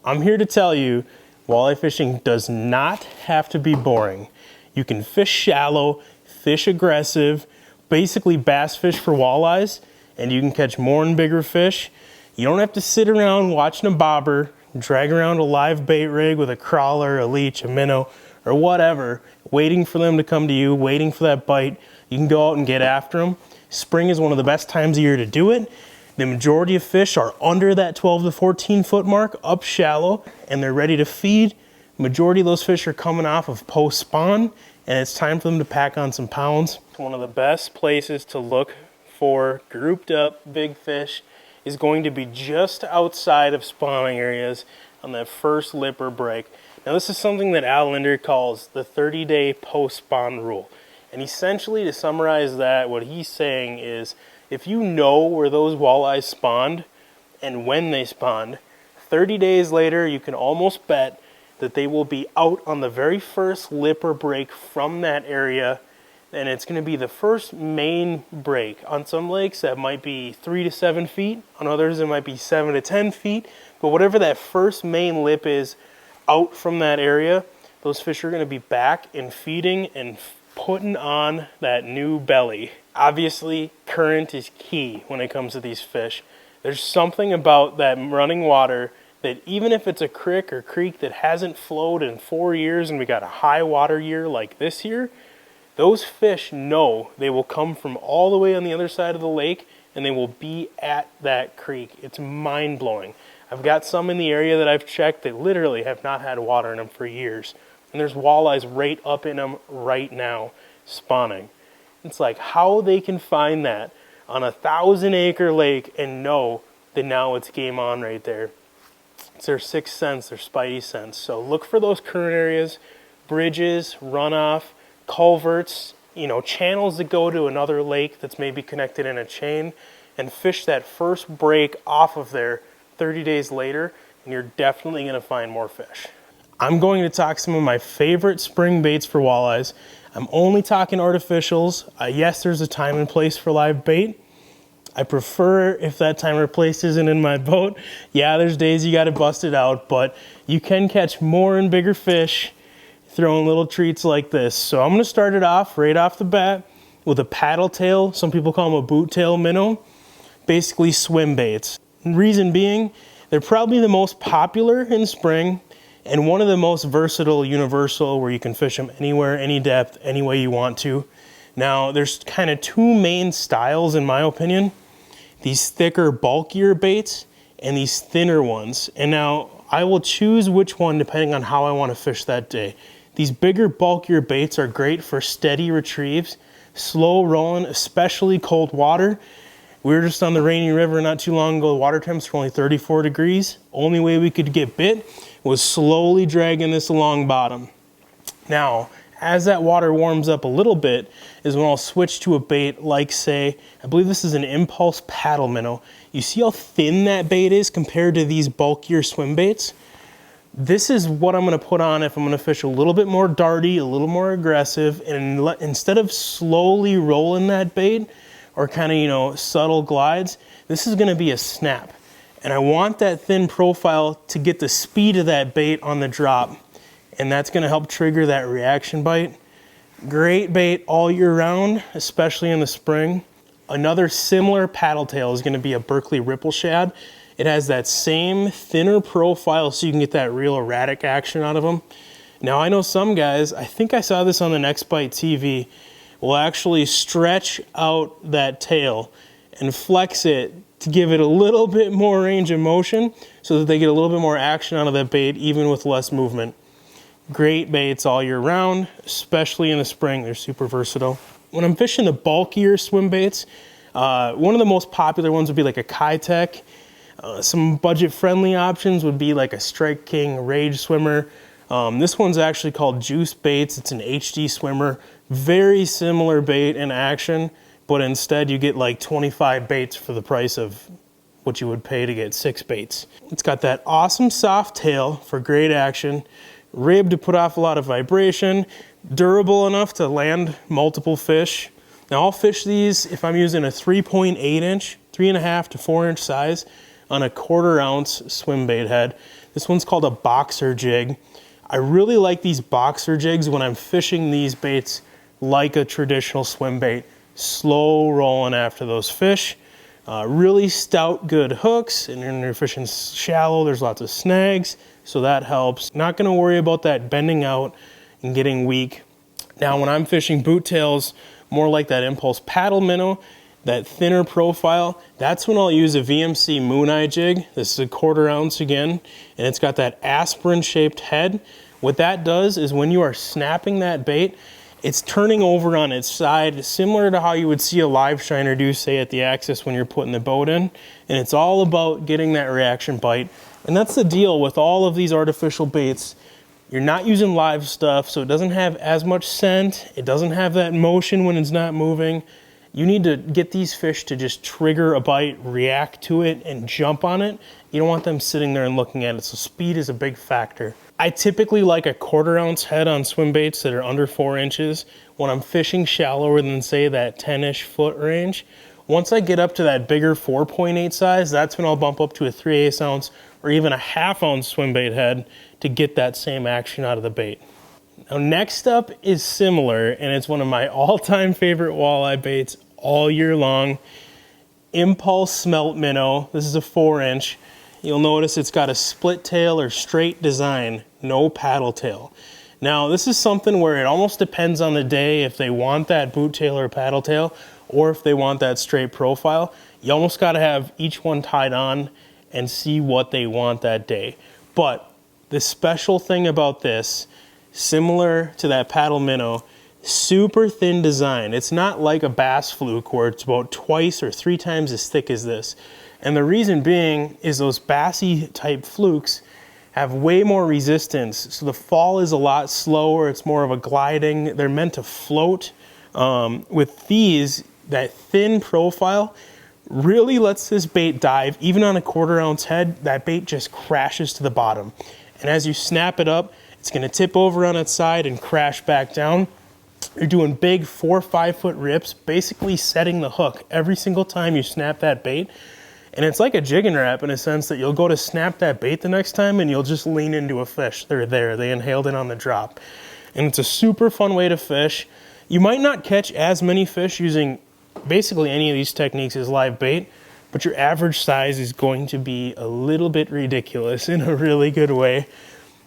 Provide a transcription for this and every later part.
I'm here to tell you, walleye fishing does not have to be boring. You can fish shallow, fish aggressive, basically bass fish for walleyes, and you can catch more and bigger fish. You don't have to sit around watching a bobber, drag around a live bait rig with a crawler, a leech, a minnow, or whatever, waiting for them to come to you, waiting for that bite. You can go out and get after them. Spring is one of the best times of year to do it. The majority of fish are under that 12 to 14 foot mark, up shallow, and they're ready to feed. Majority of those fish are coming off of post spawn, and it's time for them to pack on some pounds. One of the best places to look for grouped up big fish is going to be just outside of spawning areas on that first lip or break. Now this is something that Al Linder calls the 30-day post-spawn rule. And essentially, to summarize that, what he's saying is, if you know where those walleyes spawned and when they spawned, 30 days later you can almost bet that they will be out on the very first lip or break from that area, and it's going to be the first main break. On some lakes that might be 3 to 7 feet, on others it might be 7 to 10 feet, but whatever that first main lip is out from that area, those fish are going to be back and feeding and putting on that new belly. Obviously, current is key when it comes to these fish. There's something about that running water that even if it's a crick or creek that hasn't flowed in 4 years and we got a high water year like this year, those fish know they will come from all the way on the other side of the lake and they will be at that creek. It's mind-blowing. I've got some in the area that I've checked that literally have not had water in them for years. And there's walleyes right up in them right now, spawning. It's like how they can find that on a 1,000-acre lake and know that now it's game on right there. It's their sixth sense, their spidey sense. So look for those current areas, bridges, runoff, culverts, channels that go to another lake that's maybe connected in a chain, and fish that first break off of there 30 days later, and you're definitely going to find more fish. I'm going to talk some of my favorite spring baits for walleyes. I'm only talking artificials. Yes, there's a time and place for live bait. I prefer if that time or place isn't in my boat. Yeah, there's days you got to bust it out, but you can catch more and bigger fish throwing little treats like this. So I'm going to start it off right off the bat with a paddle tail. Some people call them a boot tail minnow. Basically swim baits. Reason being, they're probably the most popular in spring and one of the most versatile, universal, where you can fish them anywhere, any depth, any way you want to. Now, there's kind of two main styles in my opinion. These thicker, bulkier baits and these thinner ones. And now I will choose which one depending on how I want to fish that day. These bigger, bulkier baits are great for steady retrieves, slow rolling, especially cold water. We were just on the Rainy River not too long ago. The water temps were only 34 degrees. Only way we could get bit was slowly dragging this along bottom. Now, as that water warms up a little bit is when I'll switch to a bait like, say, I believe this is an impulse paddle minnow. You see how thin that bait is compared to these bulkier swim baits? This is what I'm going to put on if I'm going to fish a little bit more darty, a little more aggressive, and instead of slowly rolling that bait or kind of, subtle glides, this is going to be a snap. And I want that thin profile to get the speed of that bait on the drop. And that's going to help trigger that reaction bite. Great bait all year round, especially in the spring. Another similar paddle tail is going to be a Berkley ripple shad. It has that same thinner profile so you can get that real erratic action out of them. Now I know some guys, I think I saw this on the Next Bite TV, will actually stretch out that tail and flex it to give it a little bit more range of motion so that they get a little bit more action out of that bait even with less movement. Great baits all year round, especially in the spring. They're super versatile. When I'm fishing the bulkier swim baits, one of the most popular ones would be like a Kitech. Some budget-friendly options would be like a Strike King Rage swimmer. This one's actually called Juice Baits. It's an HD swimmer. Very similar bait in action, but instead you get like 25 baits for the price of what you would pay to get 6 baits. It's got that awesome soft tail for great action, rib to put off a lot of vibration, durable enough to land multiple fish. Now I'll fish these if I'm using a 3.8 inch, 3.5 to 4 inch size on a 1/4 ounce swim bait head. This one's called a Boxer Jig. I really like these Boxer Jigs when I'm fishing these baits like a traditional swim bait. Slow rolling after those fish. Really stout, good hooks, and when you're fishing shallow, there's lots of snags, so that helps. Not gonna worry about that bending out and getting weak. Now, when I'm fishing boot tails, more like that impulse paddle minnow, that thinner profile, that's when I'll use a VMC Moon Eye Jig. This is a 1/4 ounce again, and it's got that aspirin-shaped head. What that does is when you are snapping that bait, it's turning over on its side, similar to how you would see a live shiner do, say, at the axis when you're putting the boat in. And it's all about getting that reaction bite. And that's the deal with all of these artificial baits. You're not using live stuff, so it doesn't have as much scent. It doesn't have that motion when it's not moving. You need to get these fish to just trigger a bite, react to it, and jump on it. You don't want them sitting there and looking at it, so speed is a big factor. I typically like a 1/4 ounce head on swim baits that are under 4 inches when I'm fishing shallower than, say, that 10-ish foot range. Once I get up to that bigger 4.8 size, that's when I'll bump up to a 3/8 ounce or even a 1/2 ounce swim bait head to get that same action out of the bait. Now, next up is similar, and it's one of my all-time favorite walleye baits all year long. Impulse Smelt Minnow. This is a 4-inch. You'll notice it's got a split tail or straight design, no paddle tail. Now, this is something where it almost depends on the day if they want that boot tail or paddle tail, or if they want that straight profile. You almost got to have each one tied on and see what they want that day. But the special thing about this, similar to that paddle minnow, super thin design. It's not like a bass fluke where it's about 2 or 3 times as thick as this. And the reason being is those bassy type flukes have way more resistance. So the fall is a lot slower. It's more of a gliding. They're meant to float. With these, that thin profile really lets this bait dive. Even on a 1/4 ounce head, that bait just crashes to the bottom. And as you snap it up, it's gonna tip over on its side and crash back down. You're doing big 4 or 5 foot rips, basically setting the hook every single time you snap that bait. And it's like a jigging rap in a sense that you'll go to snap that bait the next time and you'll just lean into a fish. They're there, they inhaled it on the drop. And it's a super fun way to fish. You might not catch as many fish using basically any of these techniques as live bait, but your average size is going to be a little bit ridiculous in a really good way.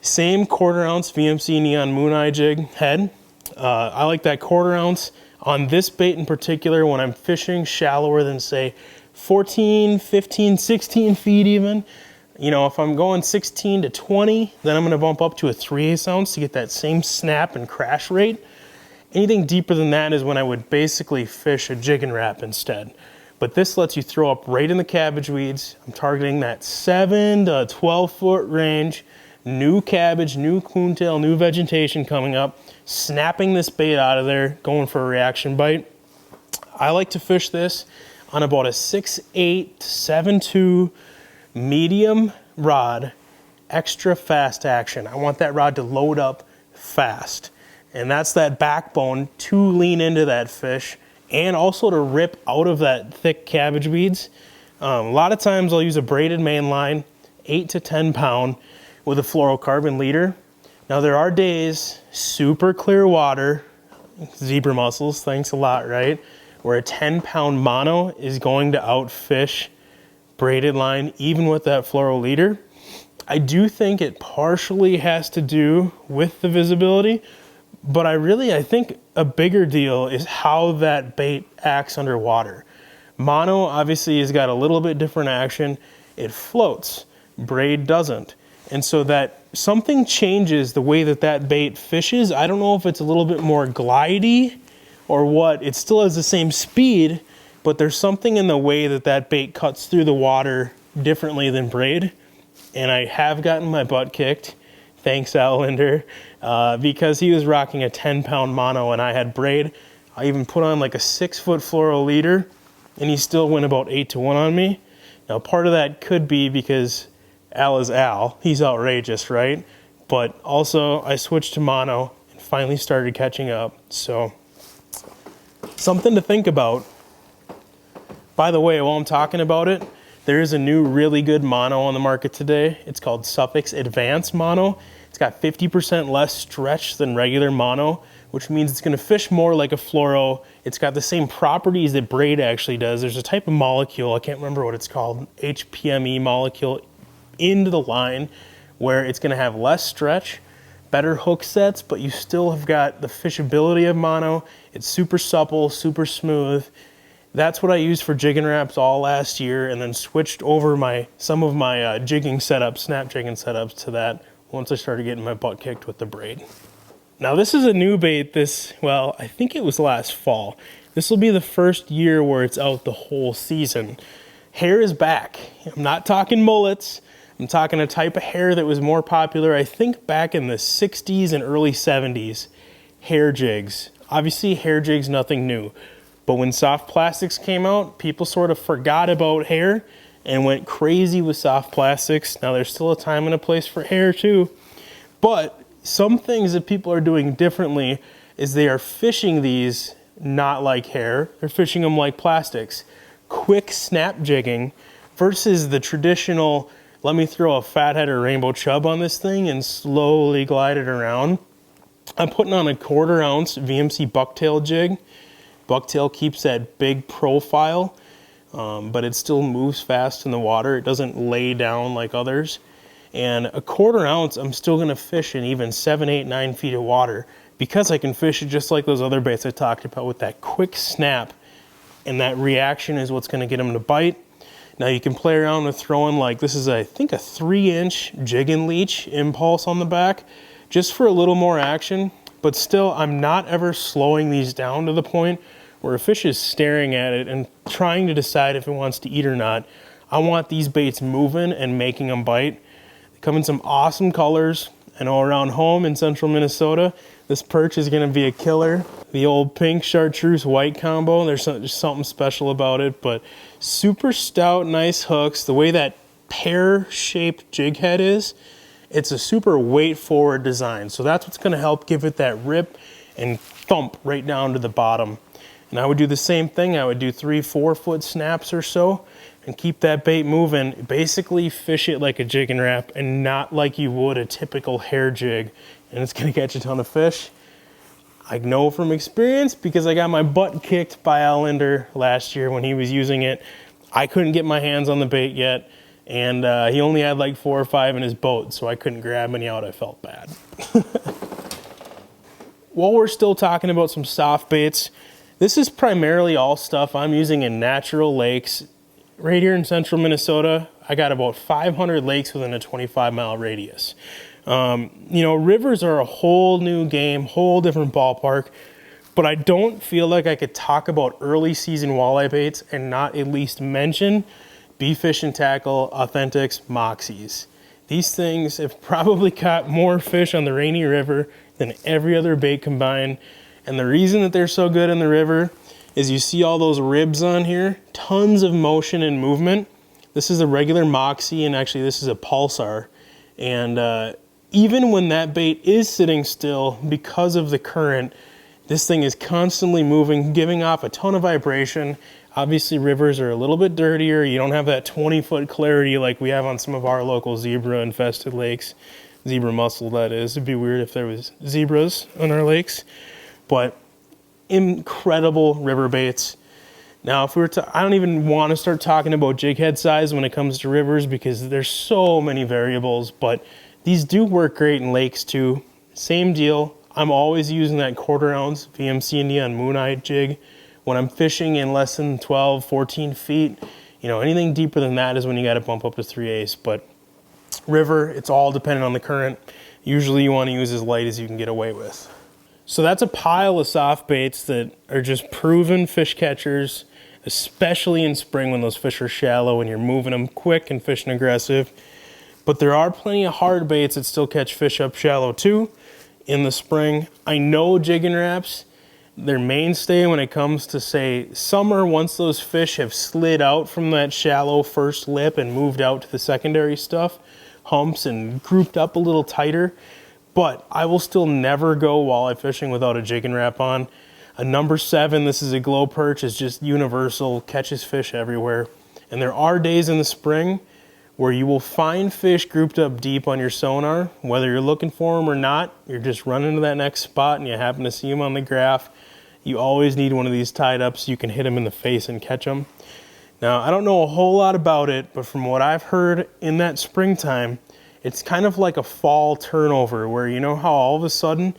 Same 1/4 ounce VMC Neon Moon Eye Jig head. I like that 1/4 ounce on this bait in particular when I'm fishing shallower than, say, 14, 15, 16 feet even. You know, if I'm going 16 to 20, then I'm gonna bump up to a 3/8 ounce to get that same snap and crash rate. Anything deeper than that is when I would basically fish a jigging rap instead. But this lets you throw up right in the cabbage weeds. I'm targeting that 7 to 12 foot range. New cabbage, new coontail, new vegetation coming up. Snapping this bait out of there, going for a reaction bite. I like to fish this on about a 6'8", 7'2", medium rod, extra fast action. I want that rod to load up fast. And that's that backbone to lean into that fish and also to rip out of that thick cabbage weeds. A lot of times I'll use a braided main line, 8 to 10 pound with a fluorocarbon leader. Now there are days, super clear water, zebra mussels, thanks a lot, right? Where a 10-pound mono is going to outfish braided line, even with that fluoro leader. I do think it partially has to do with the visibility, but I think a bigger deal is how that bait acts underwater. Mono obviously has got a little bit different action. It floats, braid doesn't. And so that something changes the way that that bait fishes. I don't know if it's a little bit more glidey or what. It still has the same speed, but there's something in the way that that bait cuts through the water differently than braid. And I have gotten my butt kicked, thanks Al Linder, because he was rocking a 10-pound mono and I had braid. I even put on like a 6-foot fluoro leader and he still went about 8 to 1 on me. Now part of that could be because Al is Al, he's outrageous, right? But also I switched to mono and finally started catching up. So something to think about. By the way, while I'm talking about it, There is a new really good mono on the market today. It's called Suffix Advanced Mono. It's got 50% less stretch than regular mono, which means it's gonna fish more like a fluoro. It's got the same properties that braid actually does. There's a type of molecule, I can't remember what it's called, HPME molecule into the line where it's gonna have less stretch, better hook sets, but you still have got the fishability of mono. It's super supple, super smooth. That's what I used for jigging wraps all last year, and then switched over some of my jigging setups, snap jigging setups to that once I started getting my butt kicked with the braid. Now this is a new bait well, I think it was last fall. This will be the first year where it's out the whole season. Hair is back. I'm not talking mullets. I'm talking a type of hair that was more popular, I think back in the 60s and early 70s. Hair jigs. Obviously hair jigs, nothing new. But when soft plastics came out, people sort of forgot about hair and went crazy with soft plastics. Now there's still a time and a place for hair too. But some things that people are doing differently is they are fishing these not like hair. They're fishing them like plastics. Quick snap jigging versus the traditional, let me throw a fathead or rainbow chub on this thing and slowly glide it around. I'm putting on a 1/4 ounce VMC Bucktail Jig. Bucktail keeps that big profile, but it still moves fast in the water. It doesn't lay down like others. And a 1/4 ounce, I'm still gonna fish in even 7, 8, 9 feet of water because I can fish it just like those other baits I talked about with that quick snap, and that reaction is what's gonna get them to bite. Now you can play around with throwing, like, this is I think a 3-inch jig and leech impulse on the back, just for a little more action, but still I'm not ever slowing these down to the point where a fish is staring at it and trying to decide if it wants to eat or not. I want these baits moving and making them bite. They come in some awesome colors. I know around home in central Minnesota, this perch is gonna be a killer. The old pink chartreuse white combo, there's just something special about it, but super stout, nice hooks. The way that pear-shaped jig head is, it's a super weight forward design. So that's what's gonna help give it that rip and thump right down to the bottom. And I would do the same thing. I would do 3, 4 foot snaps or so and keep that bait moving. Basically fish it like a jigging wrap and not like you would a typical hair jig. And it's gonna catch a ton of fish. I know from experience because I got my butt kicked by Al Linder last year when he was using it. I couldn't get my hands on the bait yet. And he only had like 4 or 5 in his boat, so I couldn't grab any out. I felt bad. While we're still talking about some soft baits, this is primarily all stuff I'm using in natural lakes. Right here in central Minnesota, I got about 500 lakes within a 25-mile radius. You know, rivers are a whole new game, whole different ballpark, but I don't feel like I could talk about early season walleye baits and not at least mention Beef Fish and Tackle AuthentX Moxis. These things have probably caught more fish on the Rainy River than every other bait combined. And the reason that they're so good in the river is you see all those ribs on here, tons of motion and movement. This is a regular Moxi, and actually this is a pulsar. And even when that bait is sitting still, because of the current, this thing is constantly moving, giving off a ton of vibration. Obviously rivers are a little bit dirtier. You don't have that 20-foot clarity like we have on some of our local zebra infested lakes. Zebra mussel, that is. It'd be weird if there was zebras on our lakes. But incredible river baits. Now, if we were to, I don't even want to start talking about jig head size when it comes to rivers because there's so many variables, but these do work great in lakes too. Same deal. I'm always using that 1/4 ounce VMC Moon Eye Jig when I'm fishing in less than 12, 14 feet. You know, anything deeper than that is when you got to bump up to 3/8. But river, it's all dependent on the current. Usually you want to use as light as you can get away with. So that's a pile of soft baits that are just proven fish catchers, especially in spring when those fish are shallow and you're moving them quick and fishing aggressive. But there are plenty of hard baits that still catch fish up shallow too in the spring. I know jigging wraps, their mainstay when it comes to, say, summer, once those fish have slid out from that shallow first lip and moved out to the secondary stuff, humps and grouped up a little tighter. But I will still never go walleye fishing without a jigging wrap on. A number 7, this is a glow perch, is just universal, catches fish everywhere. And there are days in the spring where you will find fish grouped up deep on your sonar. Whether you're looking for them or not, you're just running to that next spot and you happen to see them on the graph. You always need one of these tied up so you can hit them in the face and catch them. Now, I don't know a whole lot about it, but from what I've heard in that springtime, it's kind of like a fall turnover where you know how all of a sudden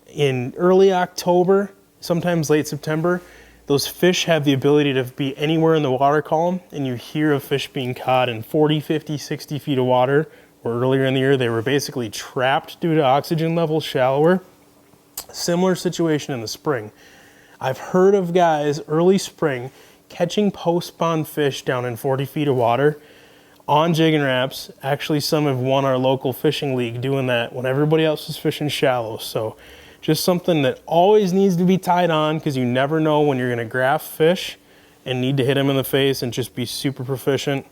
in early October, sometimes late September, those fish have the ability to be anywhere in the water column, and you hear of fish being caught in 40, 50, 60 feet of water, where earlier in the year they were basically trapped due to oxygen levels shallower. Similar situation in the spring. I've heard of guys early spring catching post-spawn fish down in 40 feet of water on jigging wraps. Actually, some have won our local fishing league doing that when everybody else was fishing shallow. So just something that always needs to be tied on, because you never know when you're going to graph fish and need to hit them in the face and just be super proficient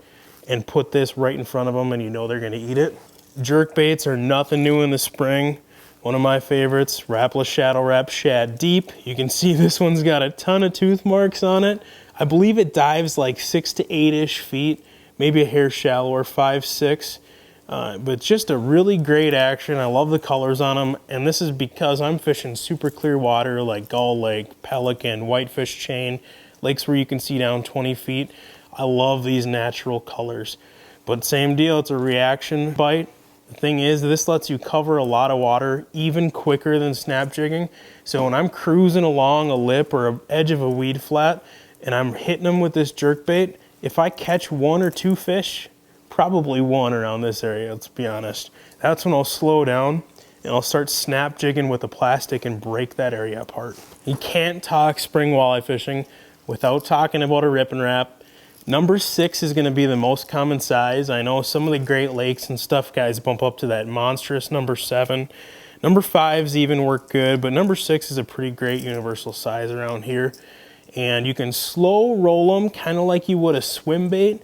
and put this right in front of them and you know they're going to eat it. Jerk baits are nothing new in the spring. One of my favorites, Rapala Shadow Wrap Shad Deep. You can see this one's got a ton of tooth marks on it. I believe it dives like 6 to 8-ish feet, maybe a hair shallower, 5, 6. But just a really great action. I love the colors on them, and this is because I'm fishing super clear water like Gull Lake, Pelican, Whitefish Chain, lakes where you can see down 20 feet. I love these natural colors. But same deal, it's a reaction bite. The thing is, this lets you cover a lot of water even quicker than snap jigging. So when I'm cruising along a lip or an edge of a weed flat and I'm hitting them with this jerk bait, if I catch 1 or 2 fish, probably 1 around this area, let's be honest, that's when I'll slow down and I'll start snap jigging with the plastic and break that area apart. You can't talk spring walleye fishing without talking about a rip and wrap. Number 6 is going to be the most common size. I know some of the Great Lakes and stuff guys bump up to that monstrous number 7. Number 5s even work good, but number 6 is a pretty great universal size around here. And you can slow roll them kind of like you would a swim bait,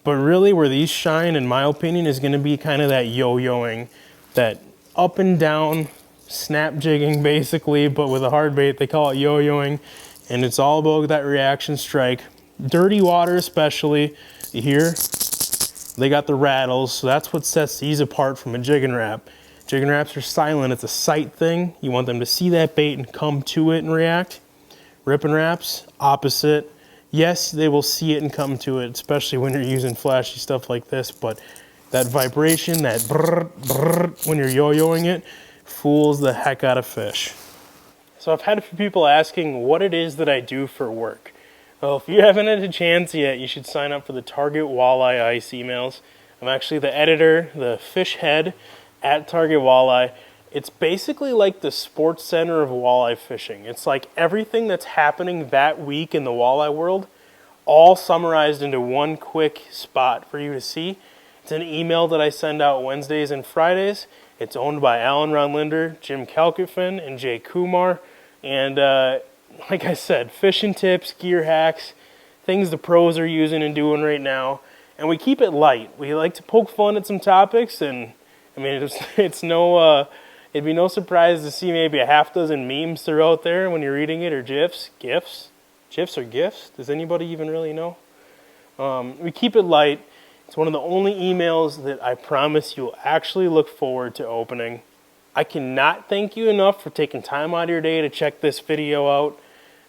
but really where these shine, in my opinion, is going to be kind of that yo-yoing, that up and down snap jigging basically, but with a hard bait. They call it yo-yoing, and it's all about that reaction strike. Dirty water especially, you hear, they got the rattles, so that's what sets these apart from a jigging wrap. Jigging wraps are silent, it's a sight thing. You want them to see that bait and come to it and react. Ripping wraps, opposite. Yes, they will see it and come to it, especially when you're using flashy stuff like this, but that vibration, that brrr, brrr, when you're yo-yoing it, fools the heck out of fish. So I've had a few people asking what it is that I do for work. Well, if you haven't had a chance yet, you should sign up for the Target Walleye Ice emails. I'm actually the editor, the fish head at Target Walleye. It's basically like the sports center of walleye fishing. It's like everything that's happening that week in the walleye world, all summarized into one quick spot for you to see. It's an email that I send out Wednesdays and Fridays. It's owned by Alan Ronlinder, Jim Kalkifin, and Jay Kumar. And like I said, fishing tips, gear hacks, things the pros are using and doing right now. And we keep it light. We like to poke fun at some topics, and I mean, it'd be no surprise to see maybe a half dozen memes throughout there when you're reading it, or GIFs. GIFs or GIFs? Does anybody even really know? We keep it light. It's one of the only emails that I promise you'll actually look forward to opening. I cannot thank you enough for taking time out of your day to check this video out.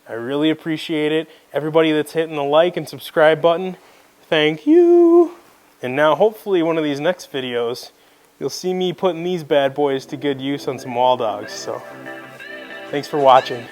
I really appreciate it. Everybody that's hitting the like and subscribe button, thank you. And now hopefully one of these next videos, you'll see me putting these bad boys to good use on some wall dogs. So thanks for watching.